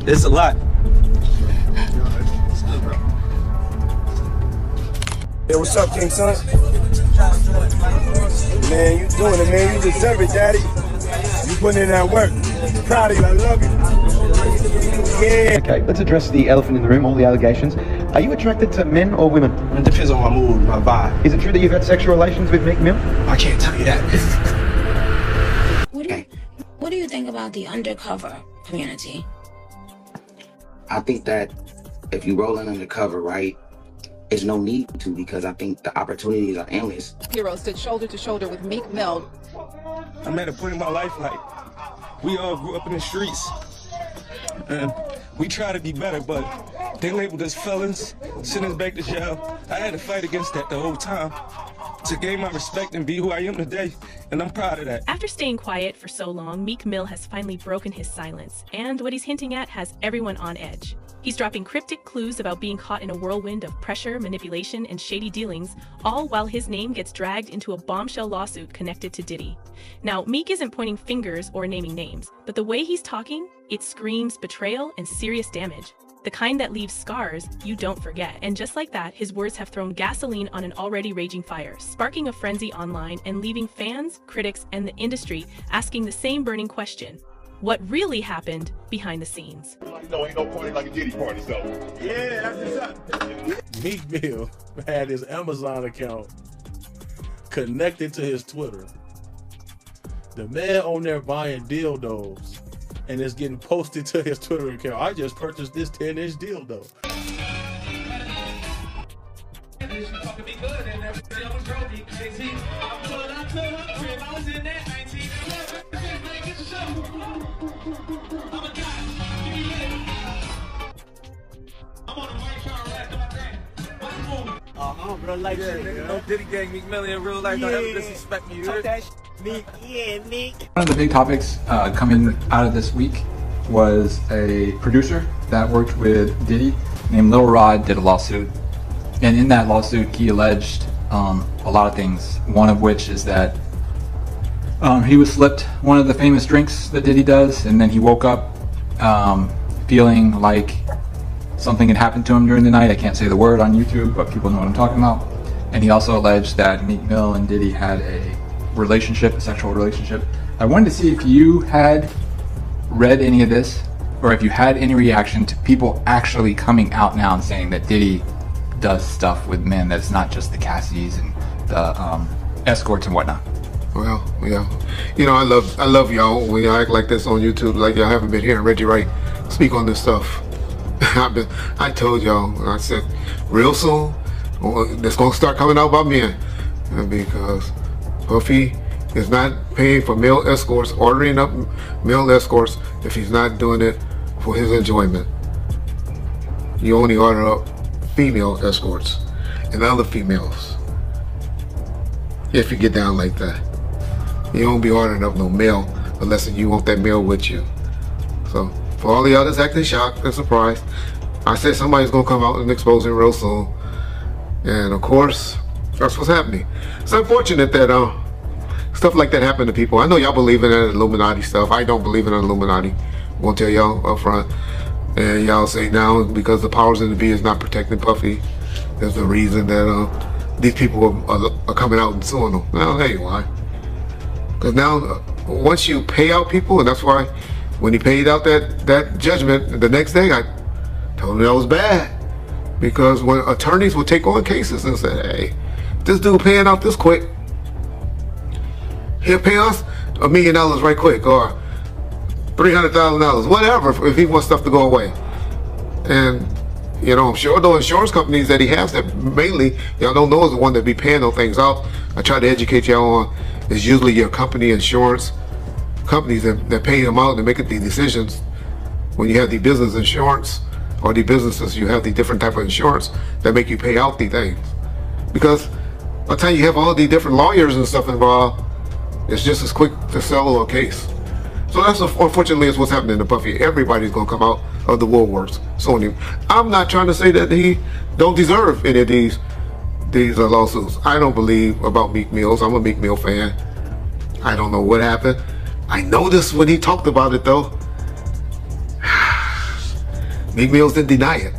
It's a lot. Hey, what's up, King Son? Man, you doing it, man. You deserve it, Daddy. You putting in that work. Proud of you. I love you. Yeah. Okay, let's address the elephant in the room, all the allegations. Are you attracted to men or women? It depends on my mood, my vibe. Is it true that you've had sexual relations with Meek Mill? I can't tell you that. What do you think about the undercover community? I think that if you roll in undercover, right, there's no need to, because I think the opportunities are endless. Hero stood shoulder to shoulder with Meek Mill. I'm at a point in my life, like, we all grew up in the streets. And we try to be better, but they labeled us felons, sent us back to jail. I had to fight against that the whole time to gain my respect and be who I am today, and I'm proud of that. After staying quiet for so long, Meek Mill has finally broken his silence, and what he's hinting at has everyone on edge. He's dropping cryptic clues about being caught in a whirlwind of pressure, manipulation, and shady dealings, all while his name gets dragged into a bombshell lawsuit connected to Diddy. Now, Meek isn't pointing fingers or naming names, but the way he's talking, it screams betrayal and serious damage. The kind that leaves scars you don't forget. And just like that, his words have thrown gasoline on an already raging fire, sparking a frenzy online and leaving fans, critics, and the industry asking the same burning question: what really happened behind the scenes? No, ain't no party like a Diddy party, so. Yeah, that's what's up. Meek Mill had his Amazon account connected to his Twitter. The man on there buying dildos, and it's getting posted to his Twitter account. I just purchased this 10-inch dildo. Bro, like no Diddy gang, Meek Mill in real life. Don't ever disrespect me. You heard? Meek. One of the big topics coming out of this week was a producer that worked with Diddy named Lil Rod did a lawsuit, and in that lawsuit he alleged a lot of things, one of which is that he was slipped one of the famous drinks that Diddy does, and then he woke up feeling like something had happened to him during the night. I can't say the word on YouTube, but people know what I'm talking about. And he also alleged that Meek Mill and Diddy had a relationship, a sexual relationship. I wanted to see if you had read any of this, or if you had any reaction to people actually coming out now and saying that Diddy does stuff with men, that's not just the Cassidy's and the escorts and whatnot. Well, yeah. You know, I love y'all when y'all act like this on YouTube, like y'all haven't been hearing Reggie Wright speak on this stuff. I told y'all, I said, real soon, it's gonna start coming out about men, because Puffy is not paying for male escorts, ordering up male escorts if he's not doing it for his enjoyment. You only order up female escorts and other females if you get down like that. You don't be ordering up no male unless you want that male with you. So for all the others acting shocked and surprised, I said somebody's gonna come out and expose him real soon. And of course, that's what's happening. It's unfortunate that stuff like that happened to people. I know y'all believe in that Illuminati stuff. I don't believe in the Illuminati. I'm gonna tell y'all up front. And y'all say now because the powers in the be is not protecting Puffy, there's the reason that these people are coming out and suing him. Well, hey, why? Because now once you pay out people, and that's why when he paid out that judgment the next day, I told him that was bad. Because when attorneys would take on cases and say, hey, this dude paying out this quick, he'll pay us $1 million right quick, or $300,000, whatever, if he wants stuff to go away. And you know, I'm sure the insurance companies that he has, that mainly y'all don't know is the one that be paying those things out. I try to educate y'all on, is usually your company insurance companies that pay them out and making the decisions. When you have the business insurance or the businesses, you have the different type of insurance that make you pay out the things. Because by the time you have all the different lawyers and stuff involved, it's just as quick to settle a case. So that's unfortunately is what's happening to Puffy. Everybody's gonna come out of the woodworks suing him. I'm not trying to say that he don't deserve any of these lawsuits. I don't believe about Meek Mills. I'm a Meek Mill fan. I don't know what happened. I noticed when he talked about it though, Meek Mill didn't deny it.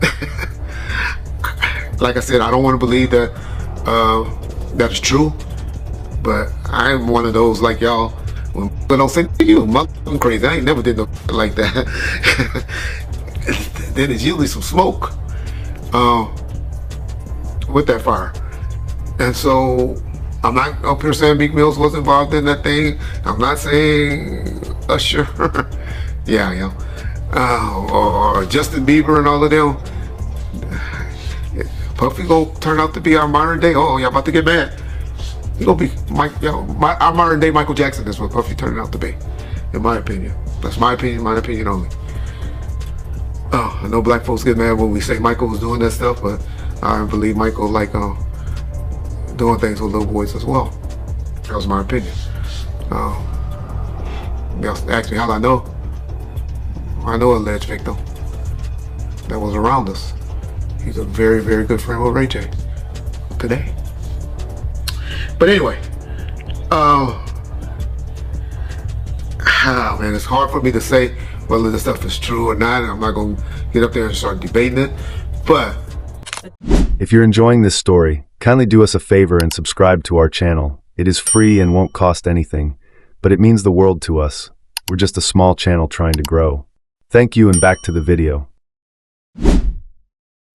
Like I said, I don't want to believe that that is true, but I'm one of those like y'all. When people don't say you, I'm crazy. I ain't never did no like that. Then it's usually some smoke with that fire. And so I'm not up here saying Meek Mills was involved in that thing. I'm not saying Usher, yeah, or Justin Bieber and all of them. Puffy gonna turn out to be our modern day. Oh, y'all about to get mad. He gonna be our modern day Michael Jackson is what Puffy turned out to be, in my opinion. That's my opinion only. Oh, I know black folks get mad when we say Michael was doing that stuff, but I believe Michael like doing things with little boys as well. That was my opinion. Ask me how I know. I know an alleged victim that was around us. He's a very, very good friend with Ray J today. But anyway, man, it's hard for me to say whether this stuff is true or not. I'm not going to get up there and start debating it. But if you're enjoying this story, kindly do us a favor and subscribe to our channel. It is free and won't cost anything, but it means the world to us. We're just a small channel trying to grow. Thank you, and back to the video.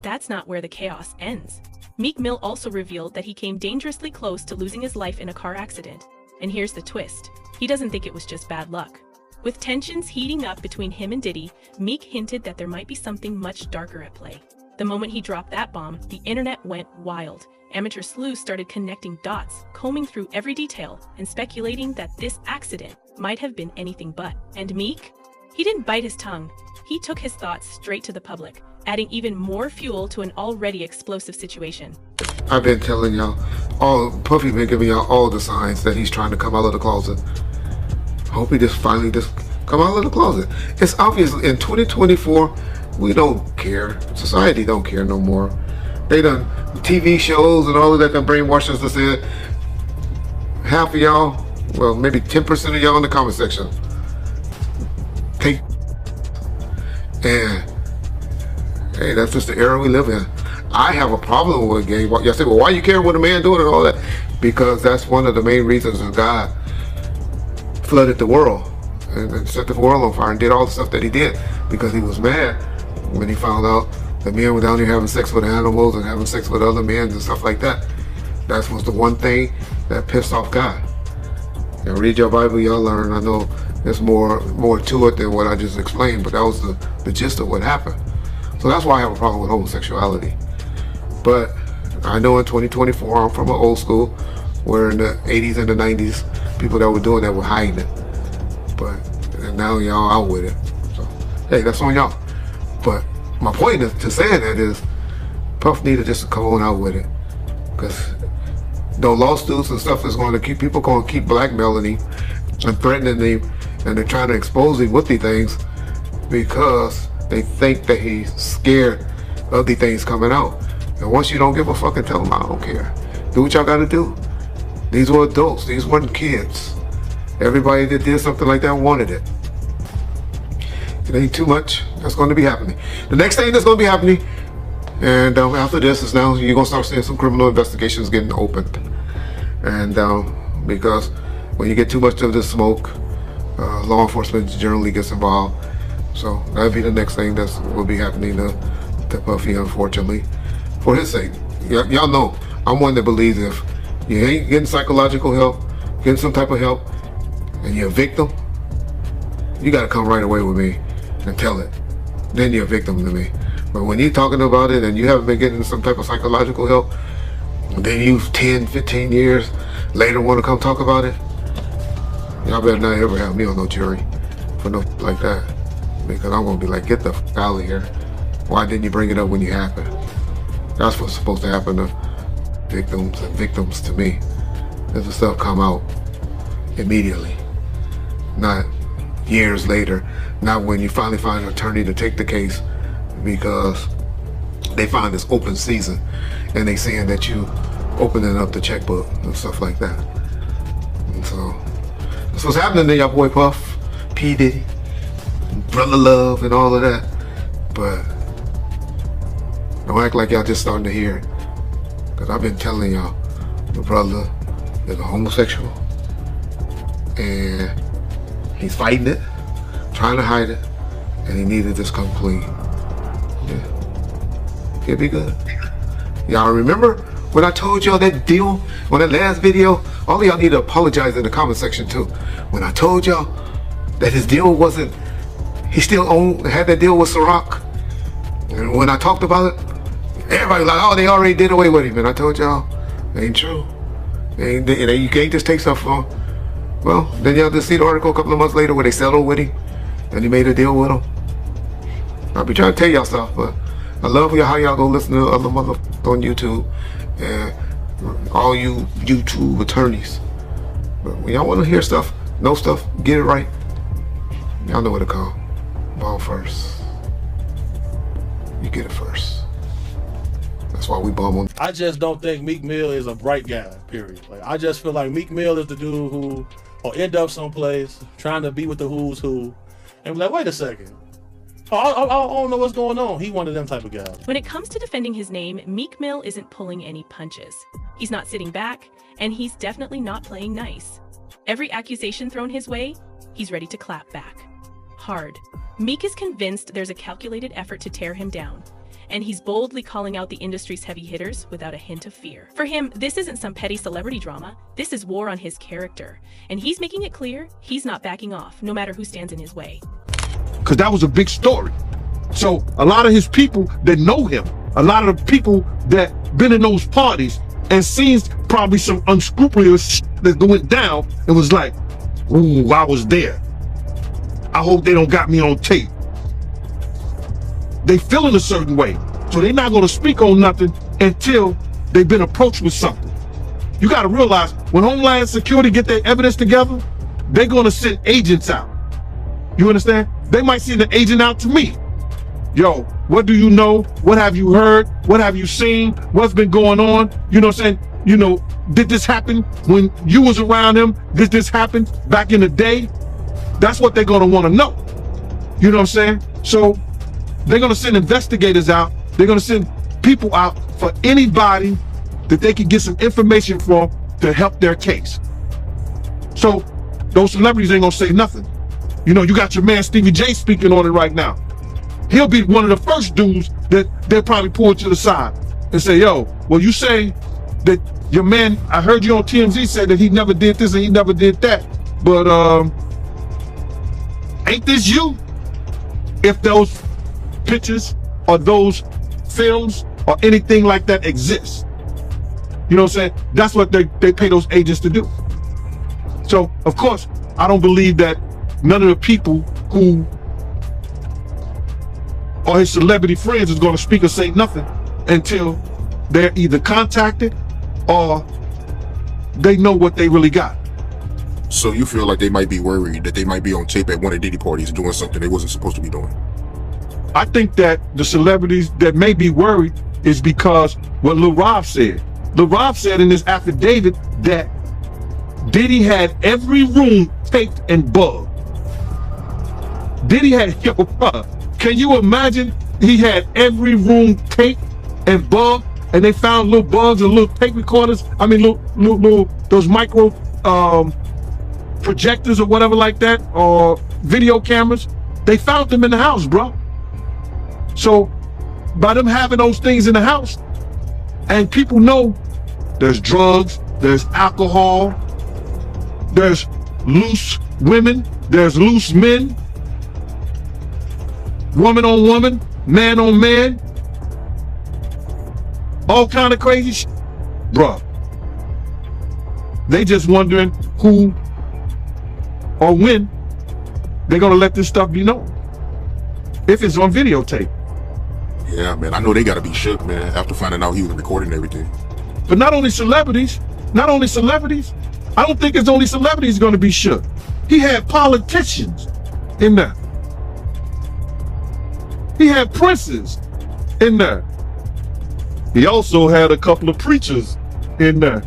That's not where the chaos ends. Meek Mill also revealed that he came dangerously close to losing his life in a car accident. And here's the twist. He doesn't think it was just bad luck. With tensions heating up between him and Diddy, Meek hinted that there might be something much darker at play. The moment he dropped that bomb, the internet went wild. Amateur sleuths started connecting dots, combing through every detail, and speculating that this accident might have been anything but. And Meek? He didn't bite his tongue. He took his thoughts straight to the public, adding even more fuel to an already explosive situation. I've been telling y'all, Puffy been giving y'all all the signs that he's trying to come out of the closet. Hope he finally come out of the closet. It's obvious in 2024, we don't care. Society don't care no more. They done TV shows and all of that done brainwash us to say half of y'all, well, maybe 10% of y'all in the comment section. And hey, that's just the era we live in. I have a problem with gay. Y'all say, well, why you care what a man doing and all that? Because that's one of the main reasons that God flooded the world and set the world on fire and did all the stuff that he did, because he was mad when he found out that men were down here having sex with animals and having sex with other men and stuff like that. That was the one thing that pissed off God. Now read your Bible, y'all learn. I know there's more to it than what I just explained, but that was the gist of what happened. So that's why I have a problem with homosexuality. But I know in 2024, I'm from an old school where in the 80s and the 90s, people that were doing that were hiding it. And now y'all out with it. So, hey, that's on y'all. But my point to saying that is, Puff needed just to come on out with it. Because the lawsuits and stuff is going to keep, people going to keep blackmailing him and threatening him, and they're trying to expose him with these things because they think that he's scared of these things coming out. And once you don't give a fuck and tell them, I don't care. Do what y'all got to do. These were adults. These weren't kids. Everybody that did something like that wanted it. It ain't too much that's going to be happening. The next thing that's going to be happening, and after this, is now you're going to start seeing some criminal investigations getting opened. And because when you get too much of this smoke, law enforcement generally gets involved. So that'll be the next thing that will be happening to Puffy, unfortunately, for his sake. Y'all know I'm one that believes if you ain't getting psychological help, getting some type of help, and you're a victim, you got to come right away with me and tell it. Then you're a victim to me. But when you're talking about it and you haven't been getting some type of psychological help, then you 10, 15 years later want to come talk about it, y'all better not ever have me on no jury for no like that. Because I'm going to be like, get the f out of here. Why didn't you bring it up when you happened? That's what's supposed to happen to victims and victims to me. If the stuff come out immediately, not years later, not when you finally find an attorney to take the case because they find this open season and they saying that you opening up the checkbook and stuff like that. And so that's what's happening to y'all boy Puff, P. Diddy, Brother Love, and all of that. But Don't act like y'all just starting to hear it. Because I've been telling y'all, the brother is a homosexual. And he's fighting it, trying to hide it, and he needed this come clean. Yeah. He'll be good. Y'all remember when I told y'all that deal on that last video? All of y'all need to apologize in the comment section too. When I told y'all that his deal wasn't, he still had that deal with Ciroc. And when I talked about it, everybody was like, oh, they already did away with him. And I told y'all, it ain't true. You can't just take stuff from him. Well, then y'all just see the article a couple of months later where they settled with him and he made a deal with him. I'll be trying to tell y'all stuff, but I love how y'all go listen to other motherfuckers on YouTube and all you YouTube attorneys. But when y'all want to hear stuff, know stuff, get it right, y'all know what to call. Ball first. You get it first. That's why we bomb on. I just don't think Meek Mill is a bright guy, period. Like, I just feel like Meek Mill is the dude who will end up someplace trying to be with the who's who and be like, wait a second. I don't know what's going on. He one of them type of guys. When it comes to defending his name, Meek Mill isn't pulling any punches. He's not sitting back, and he's definitely not playing nice. Every accusation thrown his way, he's ready to clap back. Hard. Meek is convinced there's a calculated effort to tear him down, and he's boldly calling out the industry's heavy hitters without a hint of fear. For him, this isn't some petty celebrity drama. This is war on his character, and he's making it clear he's not backing off, no matter who stands in his way. Because that was a big story. So a lot of his people that know him, a lot of the people that been in those parties and seen probably some unscrupulous shit that went down and was like, ooh, I was there. I hope they don't got me on tape. They feeling a certain way. So they're not going to speak on nothing until they've been approached with something. You got to realize when Homeland Security get their evidence together, they're going to send agents out. You understand? They might send an agent out to me. Yo, what do you know? What have you heard? What have you seen? What's been going on? You know what I'm saying? You know, did this happen when you was around him? Did this happen back in the day? That's what they're going to want to know. You know what I'm saying? So they're going to send investigators out. They're going to send people out for anybody that they can get some information from to help their case. So those celebrities ain't going to say nothing. You know, you got your man Stevie J speaking on it right now. He'll be one of the first dudes that they'll probably pull to the side and say, yo, well, you say that your man, I heard you on TMZ say that he never did this and he never did that. But ain't this you? If those pictures or those films or anything like that exists. You know what I'm saying? That's what they pay those agents to do. So, of course, I don't believe that none of the people who are his celebrity friends is going to speak or say nothing until they're either contacted or they know what they really got. So you feel like they might be worried that they might be on tape at one of Diddy parties doing something they wasn't supposed to be doing? I think that the celebrities that may be worried is because what Lil Rob said. Lil Rob said in this affidavit that Diddy had every room taped and bugged. Diddy had, yo, can you imagine? He had every room taped and bugged, and they found little bugs and little tape recorders. I mean, little those micro projectors or whatever like that, or video cameras. They found them in the house, bro. So by them having those things in the house, and people know there's drugs, there's alcohol, there's loose women, there's loose men, woman on woman, man on man, all kind of crazy shit, bruh. They just wondering who or when they're gonna let this stuff be known, if it's on videotape. Yeah, man, I know they gotta be shook, man, after finding out he was recording everything. But not only celebrities, I don't think it's only celebrities gonna be shook. He had politicians in there. He had princes in there. He also had a couple of preachers in there.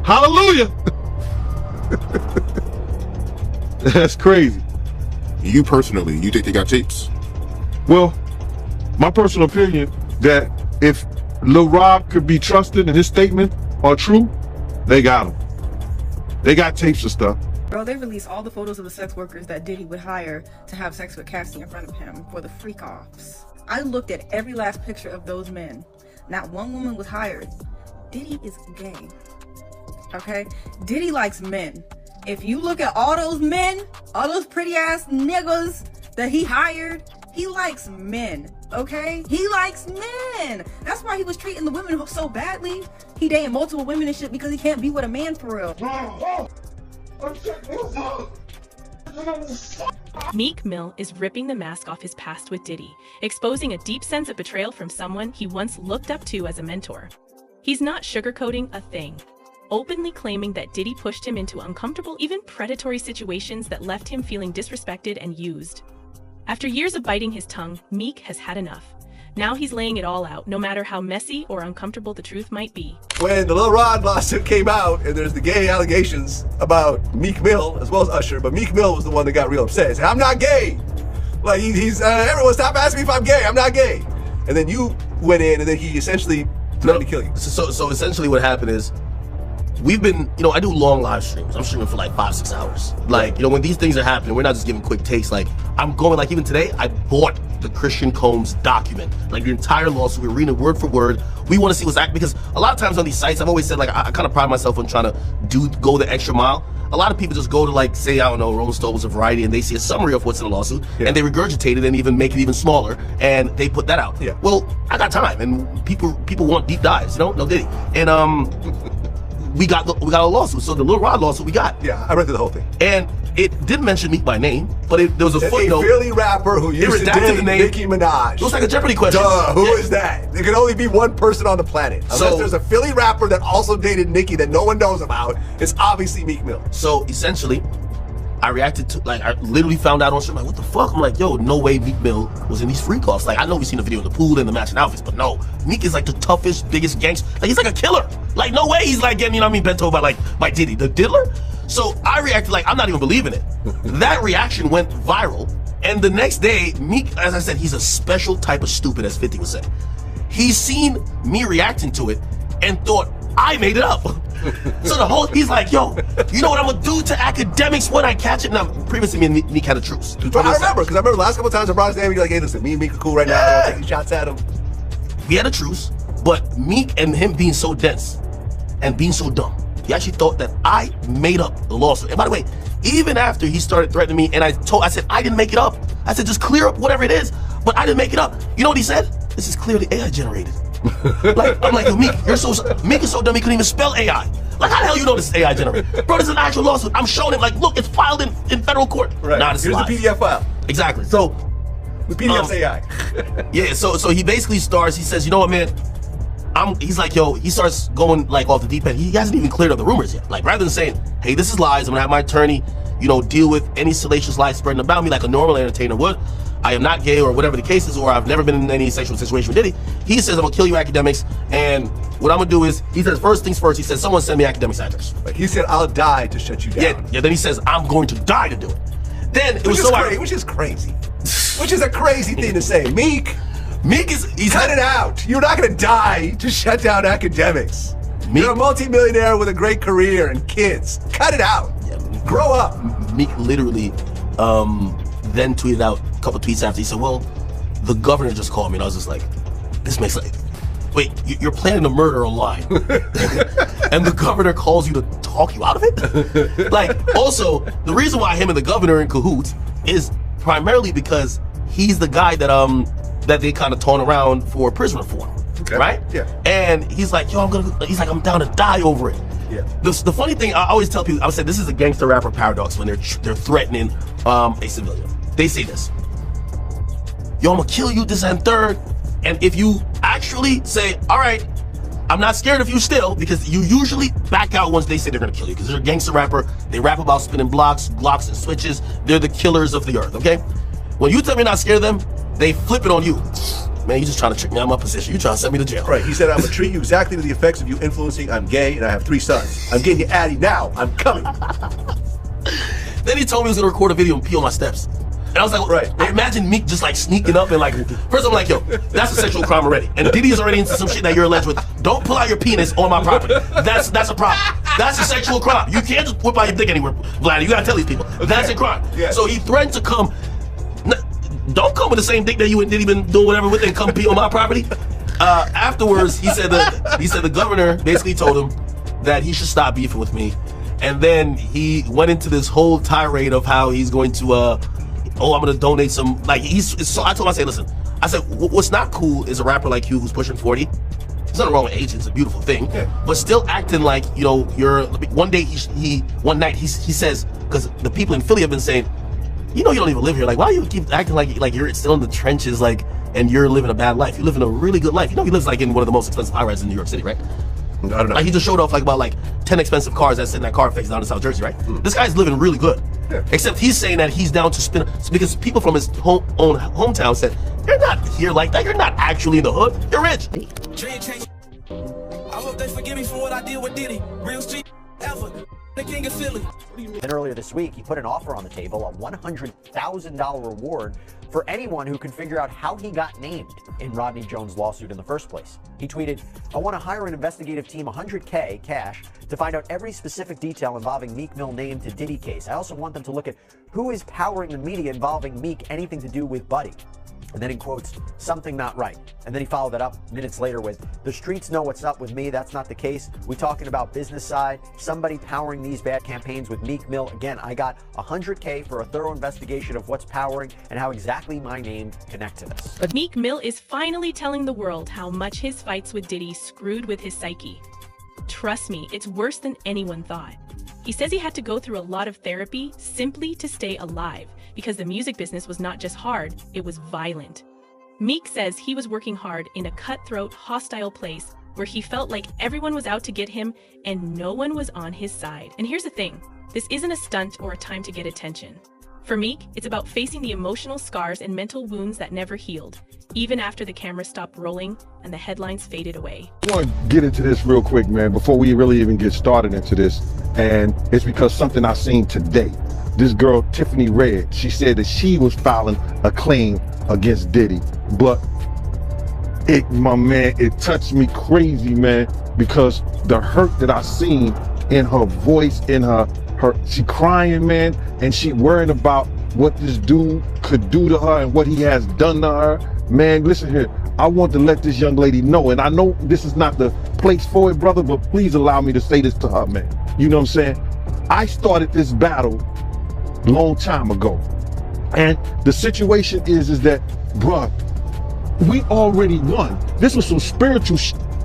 Hallelujah. That's crazy. You personally, you think they got tapes? Well, my personal opinion that if Lil Rob could be trusted and his statement are true, they got him. They got tapes of stuff. Bro, they released all the photos of the sex workers that Diddy would hire to have sex with Cassie in front of him for the freak-offs. I looked at every last picture of those men. Not one woman was hired. Diddy is gay. Okay? Diddy likes men. If you look at all those men, all those pretty ass niggas that he hired, he likes men. Okay? He likes men. That's why he was treating the women so badly. He dating multiple women and shit because he can't be with a man for real. Meek Mill is ripping the mask off his past with Diddy, exposing a deep sense of betrayal from someone he once looked up to as a mentor. He's not sugarcoating a thing, openly claiming that Diddy pushed him into uncomfortable, even predatory situations that left him feeling disrespected and used. After years of biting his tongue, Meek has had enough. Now he's laying it all out, no matter how messy or uncomfortable the truth might be. When the Lil Rod lawsuit came out, and there's the gay allegations about Meek Mill, as well as Usher, but Meek Mill was the one that got real upset. He said, I'm not gay. Like, everyone stop asking me if I'm gay. I'm not gay. And then you went in, and then he essentially threatened to kill you. So essentially what happened is, we've been, I do long live streams. I'm streaming for like 5-6 hours. Like, when these things are happening, we're not just giving quick takes. Like, I'm going, like even today, I bought the Christian Combs document, like the entire lawsuit. We're reading it word for word. We want to see what's active, because a lot of times on these sites, I've always said, like, I kind of pride myself on trying to go the extra mile. A lot of people just go to, like, say, I don't know, Rolling Stones or Variety, and they see a summary of what's in the lawsuit, and they regurgitate it and even make it even smaller, and they put that out. Well, I got time, and people want deep dives, no Diddy. And we got a lawsuit. So the Lil Rod lawsuit we got. Yeah, I read through the whole thing. And it didn't mention Meek by name, but there was a footnote. A Philly rapper who used to date Nicki Minaj. It looks like a Jeopardy question. Duh, who is that? There can only be one person on the planet. Unless there's a Philly rapper that also dated Nicki that no one knows about. It's obviously Meek Mill. So essentially, I reacted to, like, I literally found out on stream, like, what the fuck? I'm like, yo, no way Meek Mill was in these freak offs. Like, I know we've seen the video of the pool and the matching outfits, but no, Meek is like the toughest, biggest gangster. Like, he's like a killer. Like, no way he's like getting, bent over by Diddy, the diddler. So I reacted like, I'm not even believing it. That reaction went viral. And the next day, Meek, as I said, he's a special type of stupid, as 50 would say. He's seen me reacting to it and thought I made it up. So he's like, yo, you know what I'm gonna do to academics when I catch it? Now, previously me and Meek had a truce. But I remember, because I remember the last couple times I brought his name, you're like, hey, listen, me and Meek are cool right now. I don't take any shots at him. We had a truce, but Meek and him being so dense and being so dumb, he actually thought that I made up the lawsuit. And by the way, even after he started threatening me, and I said, I didn't make it up. I said, just clear up whatever it is, but I didn't make it up. You know what he said? This is clearly AI generated. Like, I'm like, yo, Meek, Meek is so dumb he couldn't even spell AI. Like, how the hell you know this is AI generated? Bro, this is an actual lawsuit. I'm showing him, like, look, it's filed in federal court. Right. Nah, this Here's is the PDF file. Exactly. So the PDF's AI. Yeah, so he basically starts, he says, you know what, man? He's like, yo, he starts going like off the deep end. He hasn't even cleared up the rumors yet. Like, rather than saying, hey, this is lies, I'm gonna have my attorney, deal with any salacious lies spreading about me like a normal entertainer would. I am not gay or whatever the case is, or I've never been in any sexual situation with Diddy. He says, I'm gonna kill you academics, and what I'm gonna do is, he says, first things first, he says, someone send me academics address. Like, he said, I'll die to shut you down. Yeah, then he says, I'm going to die to do it. Then it was so which is crazy. Which is a crazy thing to say. Meek is cut it out. You're not gonna die to shut down academics. You're a multi-millionaire with a great career and kids. Cut it out. Yeah, grow up. Meek literally then tweeted out a couple tweets after. He said, well, the governor just called me, and I was just like, this makes like, wait, you're planning a murder online and the governor calls you to talk you out of it? Like, also, the reason why him and the governor are in cahoots is primarily because he's the guy that they kind of taunt around for prison reform, right? Yeah. And he's like, yo, I'm down to die over it. Yeah. The funny thing, I always tell people, I would say this is a gangster rapper paradox when they're threatening a civilian. They say this, yo, I'm gonna kill you, this and third. And if you actually say, all right, I'm not scared of you still, because you usually back out once they say they're gonna kill you, because they're a gangster rapper. They rap about spinning blocks, Glocks, and switches. They're the killers of the earth, okay? When you tell me not scared of them, they flip it on you. Man, you just trying to trick me out of my position. You trying to send me to jail. Right, he said, I'm gonna treat you exactly with the effects of you influencing. I'm gay and I have 3 sons. I'm getting you Addy now. I'm coming. Then he told me he was gonna record a video and pee on my steps. And I was like, right. I imagine Meek just like sneaking up and like, first I'm like, yo, that's a sexual crime already. And Diddy's already into some shit that you're alleged with. Don't pull out your penis on my property. That's a problem. That's a sexual crime. You can't just whip out your dick anywhere, Vlad. You gotta tell these people. That's a crime. Yeah. So he threatened to come. Don't come with the same dick that you and Diddy been doing whatever with and come pee on my property. Afterwards, he said the governor basically told him that he should stop beefing with me. And then he went into this whole tirade of how he's going to, I'm going to donate some, like, so I told him, I said, listen, I said, what's not cool is a rapper like you who's pushing 40. There's nothing wrong with age, it's a beautiful thing. Yeah. But still acting like, you know, one night he says, because the people in Philly have been saying, you know, you don't even live here. Like, why do you keep acting like you're still in the trenches, like, and you're living a bad life? You're living a really good life. You know, he lives like in one of the most expensive high-rises in New York City, right? I don't know. Like, he just showed off like about 10 expensive cars that's in that car face down in South Jersey, right? This guy's living really good. Yeah. Except he's saying that he's down to spin, because people from his own hometown said, you're not here like that. You're not actually in the hood. You're rich. I hope they forgive me for what I did with Diddy. Real street ever. The king of Philly. Then earlier this week, he put an offer on the table, a $100,000 reward for anyone who can figure out how he got named in Rodney Jones' lawsuit in the first place. He tweeted, I want to hire an investigative team, $100K cash, to find out every specific detail involving Meek Mill name to Diddy case. I also want them to look at who is powering the media involving Meek, anything to do with Buddy. And then in quotes, something not right. And then he followed that up minutes later with, the streets know what's up with me. That's not the case. We're talking about business side, somebody powering these bad campaigns with Meek Mill. Again, I got $100K for a thorough investigation of what's powering and how exactly my name connect to this. But Meek Mill is finally telling the world how much his fights with Diddy screwed with his psyche. Trust me, it's worse than anyone thought. He says he had to go through a lot of therapy simply to stay alive, because the music business was not just hard, it was violent. Meek says he was working hard in a cutthroat, hostile place where he felt like everyone was out to get him and no one was on his side. And here's the thing, this isn't a stunt or a time to get attention. For Meek, it's about facing the emotional scars and mental wounds that never healed, even after the camera stopped rolling and the headlines faded away. I want to get into this real quick, man, before we really even get started into this. And it's because something I seen today. This girl, Tiffany Red, she said that she was filing a claim against Diddy. But my man, it touched me crazy, man, because the hurt that I seen in her voice, in her she crying, man, and she worried about what this dude could do to her and what he has done to her. Man, listen here, I want to let this young lady know, and I know this is not the place for it, brother, but please allow me to say this to her, man. You know what I'm saying? I started this battle long time ago, and the situation is that, bruh, we already won. This was some spiritual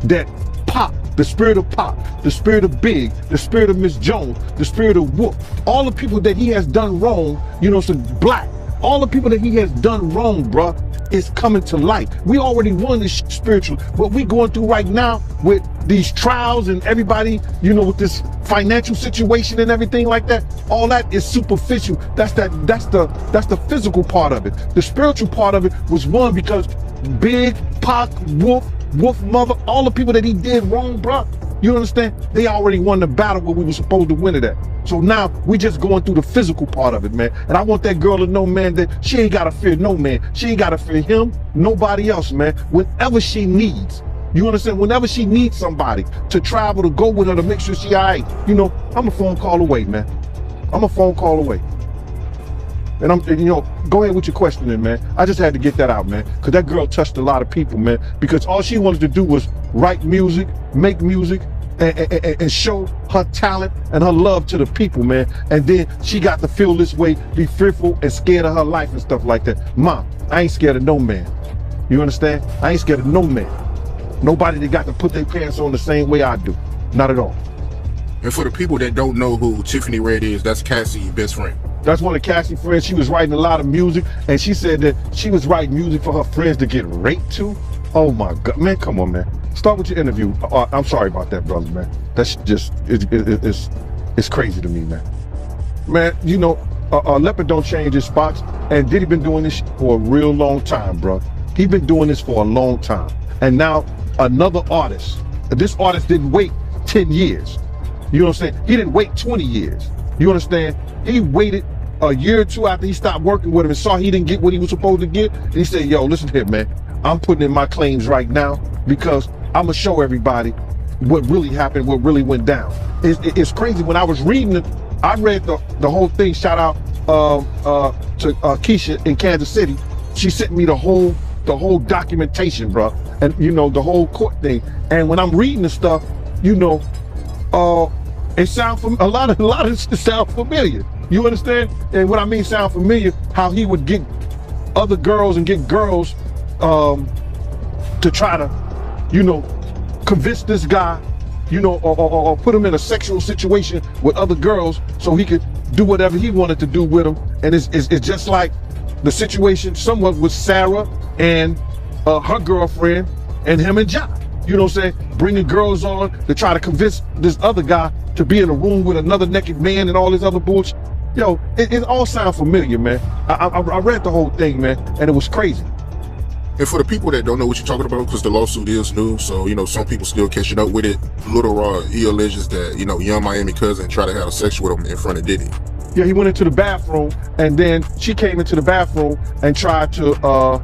that Pop, the spirit of Pop, the spirit of Big, the spirit of Miss Jones, the spirit of Whoop, all the people that he has done wrong, you know, so Black, all the people that he has done wrong, bruh, is coming to light. We already won this spiritual. What we going through right now with these trials and everybody, you know, with this financial situation and everything like that, all that is superficial. That's the physical part of it. The spiritual part of it was won because Big, Pac, Wolf Mother, all the people that he did wrong, bruh, you understand? They already won the battle where we were supposed to win it at. So now we just going through the physical part of it, man. And I want that girl to know, man, that she ain't gotta fear no man. She ain't gotta fear him, nobody else, man. Whenever she needs, you understand? Whenever she needs somebody to travel, to go with her, to make sure she all right, you know, I'm a phone call away, man. I'm a phone call away. And you know, go ahead with your questioning, man. I just had to get that out, man, because that girl touched a lot of people, man, because all she wanted to do was write music, make music, and show her talent and her love to the people, man. And then she got to feel this way, be fearful and scared of her life and stuff like that. Mom, I ain't scared of no man. You understand? I ain't scared of no man. Nobody that got to put their pants on the same way I do. Not at all. And for the people that don't know who Tiffany Red is, that's Cassie's best friend. That's one of Cassie's friends. She was writing a lot of music, and she said that she was writing music for her friends to get raped to. Oh my God, man, come on, man. Start with your interview. I'm sorry about that, brother, man. That's just, it's crazy to me, man. Man, you know, Leopard don't change his spots, and Diddy been doing this for a real long time, bro. He been doing this for a long time. And now another artist, this artist didn't wait 10 years. You know what I'm saying? He didn't wait 20 years. You understand? He waited a year or two after he stopped working with him and saw he didn't get what he was supposed to get, and he said, yo, listen here, man, I'm putting in my claims right now because I'm gonna show everybody what really happened, what really went down. It's crazy. When I was reading it, I read the whole thing. Shout out to Keisha in Kansas City. She sent me the whole documentation, bro, and you know, the whole court thing. And when I'm reading the stuff, you know, it sound a lot of it sound familiar. You understand? And what I mean sound familiar, how he would get other girls and get girls to try to, you know, convince this guy, you know, or put him in a sexual situation with other girls so he could do whatever he wanted to do with them. And it's just like the situation somewhat with Sarah and her girlfriend and him and Ja. You know what I'm saying? Bringing girls on to try to convince this other guy to be in a room with another naked man and all this other bullshit. Yo, it all sounds familiar, man. I read the whole thing, man, and it was crazy. And for the people that don't know what you're talking about, because the lawsuit is new, so, you know, some people still catching up with it. Little Rod, he alleges that, you know, Young Miami cousin tried to have sex with him in front of Diddy. Yeah, he went into the bathroom, and then she came into the bathroom and tried to,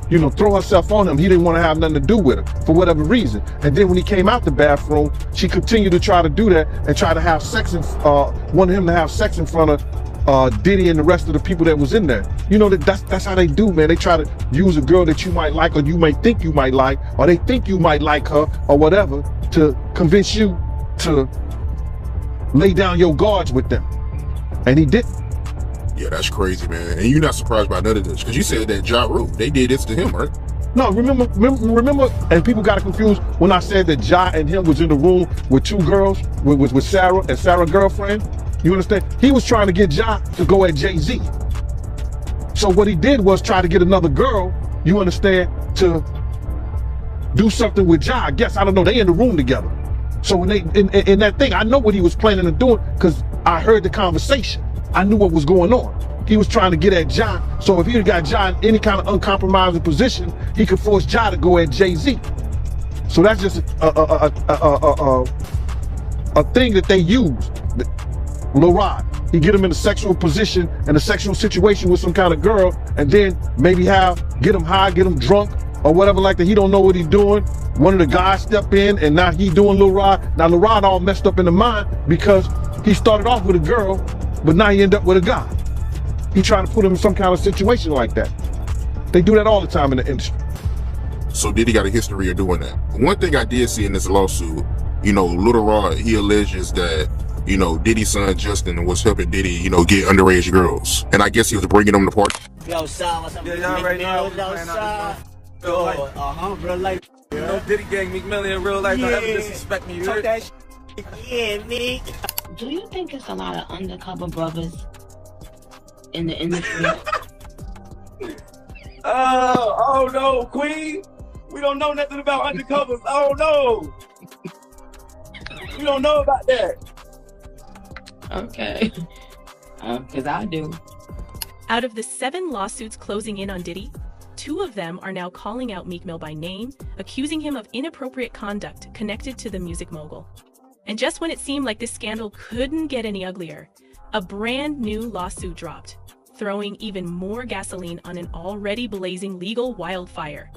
you know, throw herself on him. He didn't want to have nothing to do with her for whatever reason. And then when he came out the bathroom, she continued to try to do that and try to have sex, wanted him to have sex in front of Diddy and the rest of the people that was in there. You know, that's how they do, man. They try to use a girl that you might like, or you may think you might like, or they think you might like her, or whatever, to convince you to lay down your guards with them. And he didn't. Yeah, that's crazy, man. And you're not surprised by none of this, because you said that Ja Rule, they did this to him, right? No, remember, and people got confused when I said that Ja and him was in the room with two girls, with Sarah and Sarah's girlfriend. You understand? He was trying to get Ja to go at Jay-Z. So what he did was try to get another girl, you understand, to do something with Ja. I guess, I don't know, they in the room together. So when they, in that thing, I know what he was planning on doing because I heard the conversation. I knew what was going on. He was trying to get at Ja. So if he had got Ja in any kind of uncompromising position, he could force Ja to go at Jay-Z. So that's just a thing that they use. Lil Rod, he get him in a sexual position, in a sexual situation with some kind of girl, and then maybe get him high, get him drunk, or whatever like that. He don't know what he's doing. One of the guys step in, and now he doing Lil Rod. Now Lil Rod all messed up in the mind because he started off with a girl, but now he end up with a guy. He trying to put him in some kind of situation like that. They do that all the time in the industry. So Diddy got a history of doing that. One thing I did see in this lawsuit, you know, Little Rod, he alleges that, you know, Diddy's son Justin was helping Diddy, you know, get underage girls. And I guess he was bringing them to party. Yo, son, what's up? Yeah, y'all right now. Real life. You know, Diddy gang, Meek Mill in real life. Don't ever disrespect me, you heard? That yeah, Meek. Do you think it's a lot of undercover brothers in the industry? Oh no, Queen. We don't know nothing about undercovers. Oh no. We don't know about that. Okay. Because I do. Out of the 7 lawsuits closing in on Diddy, 2 of them are now calling out Meek Mill by name, accusing him of inappropriate conduct connected to the music mogul. And just when it seemed like this scandal couldn't get any uglier, a brand new lawsuit dropped, throwing even more gasoline on an already blazing legal wildfire.